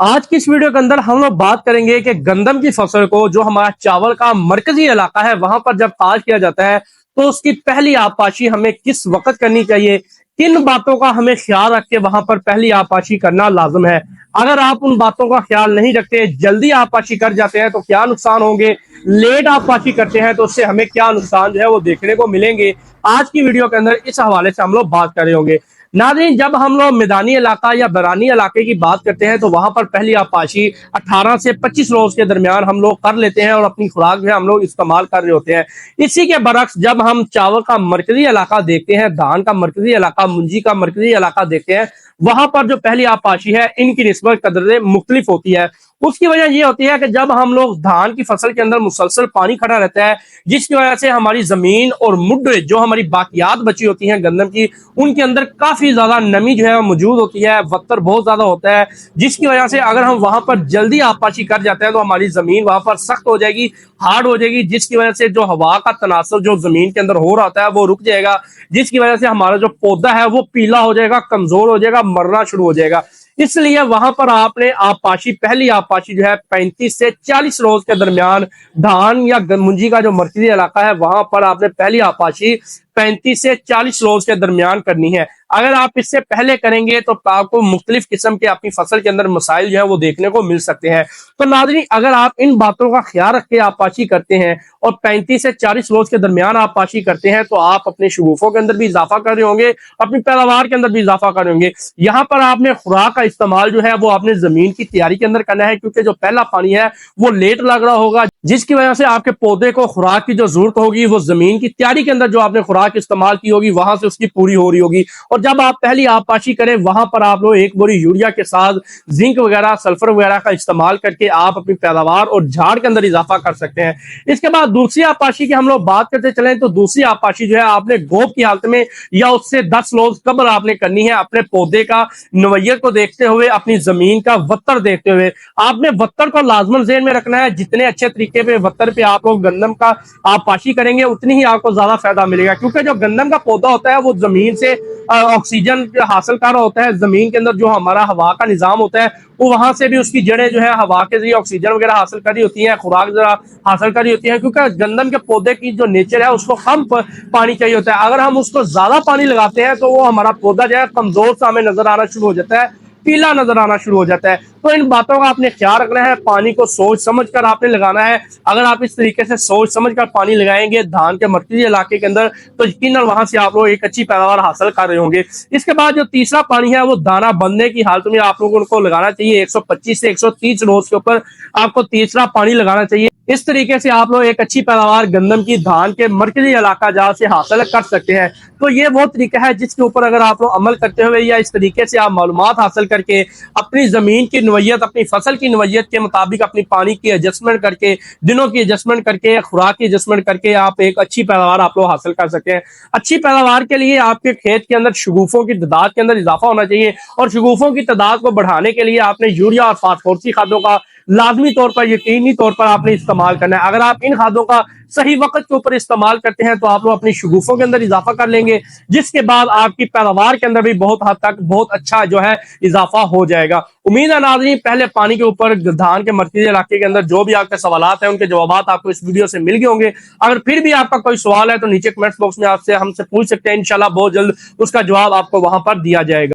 आज की इस वीडियो के अंदर हम लोग बात करेंगे कि गंदम की फसल को, जो हमारा चावल का मरकजी इलाका है, वहां पर जब काश किया जाता है तो उसकी पहली आबपाशी हमें किस वक्त करनी चाहिए, किन बातों का हमें ख्याल रख के वहां पर पहली आबपाशी करना लाजम है। अगर आप उन बातों का ख्याल नहीं रखते, जल्दी आबपाशी कर जाते हैं तो क्या नुकसान होंगे, लेट आबपाशी करते हैं तो उससे हमें क्या नुकसान जो है वो देखने को मिलेंगे। आज की वीडियो के अंदर इस हवाले से हम लोग बात कर रहे होंगे। नाज़रीन, जब हम लोग मैदानी इलाका या बरानी इलाके की बात करते हैं तो वहां पर पहली आबपाशी 18 से 25 रोज के दरमियान हम लोग कर लेते हैं और अपनी खुराक जो है हम लोग इस्तेमाल कर रहे होते हैं। इसी के बरक्स जब हम चावल का मरकजी इलाका देखते हैं, धान का मरकजी इलाका, मुंजी का मरकजी इलाका देखते हैं, वहां पर जो पहली आबपाशी है इनकी निस्बत कदरें मुख्तलिफ होती है। उसकी वजह ये होती है कि जब हम लोग धान की फसल के अंदर मुसलसल पानी खड़ा रहता है, जिसकी वजह से हमारी जमीन और मुड्ढे जो हमारी बाकियात बची होती हैं गंदम की, उनके अंदर काफी ज्यादा नमी जो है मौजूद होती है, वत्तर बहुत ज्यादा होता है, जिसकी वजह से अगर हम वहां पर जल्दी आबपाशी कर जाते हैं तो हमारी जमीन वहां पर सख्त हो जाएगी, हार्ड हो जाएगी, जिसकी वजह से जो हवा का तनासर जो जमीन के अंदर हो रहा होता है वो रुक जाएगा, जिसकी वजह से हमारा जो पौधा है वो पीला हो जाएगा, कमजोर हो जाएगा, मरना शुरू हो जाएगा। इसलिए वहां पर आपने आबपाशी, पहली आबपाशी जो है 35 से 40 रोज के दरमियान धान या मुंजी का जो मरकजी इलाका है वहां पर आपने पहली आबपाशी 35 से 40 रोज के दरमियान करनी है। अगर आप इससे पहले करेंगे तो आपको मुख्तलिफ किस्म के अपनी फसल के अंदर मसाइल जो है वो देखने को मिल सकते हैं। तो नाज़रीन, अगर आप इन बातों का ख्याल रख के आबपाशी करते हैं और 35 से 40 रोज के दरमियान आबपाशी करते हैं तो आप अपने शगुफों के अंदर भी इजाफा कर रहे होंगे, अपनी पैदावार के अंदर भी इजाफा कर रहे होंगे। यहाँ पर आपने खुराक का इस्तेमाल जो है वो आपने जमीन की तैयारी के अंदर करना है, क्योंकि जो पहला पानी है वो लेट लग रहा होगा, जिसकी वजह से आपके पौधे को खुराक की जो जरूरत होगी वो जमीन की तैयारी के अंदर जो आपने खुराक इस्तेमाल की होगी वहां से उसकी पूरी हो रही होगी। और जब आप पहली आबपाशी करें वहां पर आप लोग एक बोरी यूरिया के साथ जिंक वगैरह, सल्फर वगैरह का इस्तेमाल करके आप अपनी पैदावार और झाड़ के अंदर इजाफा कर सकते हैं। इसके बाद दूसरी आबपाशी की हम लोग बात करते चलें तो दूसरी आबपाशी जो है आपने गोब की हालत में या उससे 10 रोज कबल आपने करनी है, अपने पौधे का नवैयत को देखते हुए, अपनी जमीन का वत्तर देखते हुए। आपने वत्तर को लाजमन ज़हन में रखना है। जितने अच्छे तरीके पे वत्तर पे आप लोग गंदम का आबपाशी करेंगे उतनी ही आपको ज्यादा फायदा मिलेगा, क्योंकि जो गंदम का पौधा होता है वो जमीन से ऑक्सीजन हासिल कर रहा होता है। जमीन के अंदर जो हमारा हवा का निजाम होता है वो वहां से भी उसकी जड़ें जो है हवा के जरिए ऑक्सीजन वगैरह हासिल कर रही होती हैं, खुराक जरा हासिल कर रही होती है, क्योंकि गंदम के पौधे की जो नेचर है उसको कम पानी चाहिए होता है। अगर हम उसको ज्यादा पानी लगाते हैं तो वो हमारा पौधा जो है कमजोर सा हमें नजर आना शुरू हो जाता है, पीला नजर आना शुरू हो जाता है। तो इन बातों का आपने ख्याल रखना है, पानी को सोच समझ कर आपने लगाना है। अगर आप इस तरीके से सोच समझ कर पानी लगाएंगे धान के मरकजी इलाके के अंदर तो यकीनन वहां से आप लोग एक अच्छी पैदावार हासिल कर रहे होंगे। इसके बाद जो तीसरा पानी है वो दाना बनने की हालत में आप लोगों को लगाना चाहिए। 125 से 130 रोज के ऊपर आपको तीसरा पानी लगाना चाहिए। इस तरीके से आप लोग एक अच्छी पैदावार गंदम की धान के मरकजी इलाका जहाँ से हासिल कर सकते हैं। तो ये वो तरीका है जिसके ऊपर अगर आप लोग अमल करते हुए या इस तरीके से आप मालूमात हासिल करके अपनी जमीन की नवैयत, अपनी फसल की नवैयत के मुताबिक अपनी पानी की एडजस्टमेंट करके, दिनों की एडजस्टमेंट करके, खुराक की एडजस्टमेंट करके आप एक अच्छी पैदावार आप लोग हासिल कर सकते हैं। अच्छी पैदावार के लिए आपके खेत के अंदर शगुफों की तादाद के अंदर इजाफा होना चाहिए, और शगुफों की तादाद को बढ़ाने के लिए आपने यूरिया और फास्फोरसी खादों का लाजमी तौर पर, यकीनी तौर पर आपने इस्तेमाल करना है। अगर आप इन खादों का सही वक्त के ऊपर इस्तेमाल करते हैं तो आप लोग अपनी शगुफों के अंदर इजाफा कर लेंगे, जिसके बाद आपकी पैदावार के अंदर भी बहुत हद तक बहुत अच्छा जो है इजाफा हो जाएगा। उम्मीद है नाज़रीन पहले पानी के ऊपर धान के मरकजी इलाके के अंदर जो भी आपके सवालात हैं उनके जवाब आपको इस वीडियो से मिल गए होंगे। अगर फिर भी आपका कोई सवाल है तो नीचे कमेंट्स बॉक्स में आपसे हमसे पूछ सकते हैं। इंशाल्लाह बहुत जल्द उसका जवाब आपको वहां पर दिया जाएगा।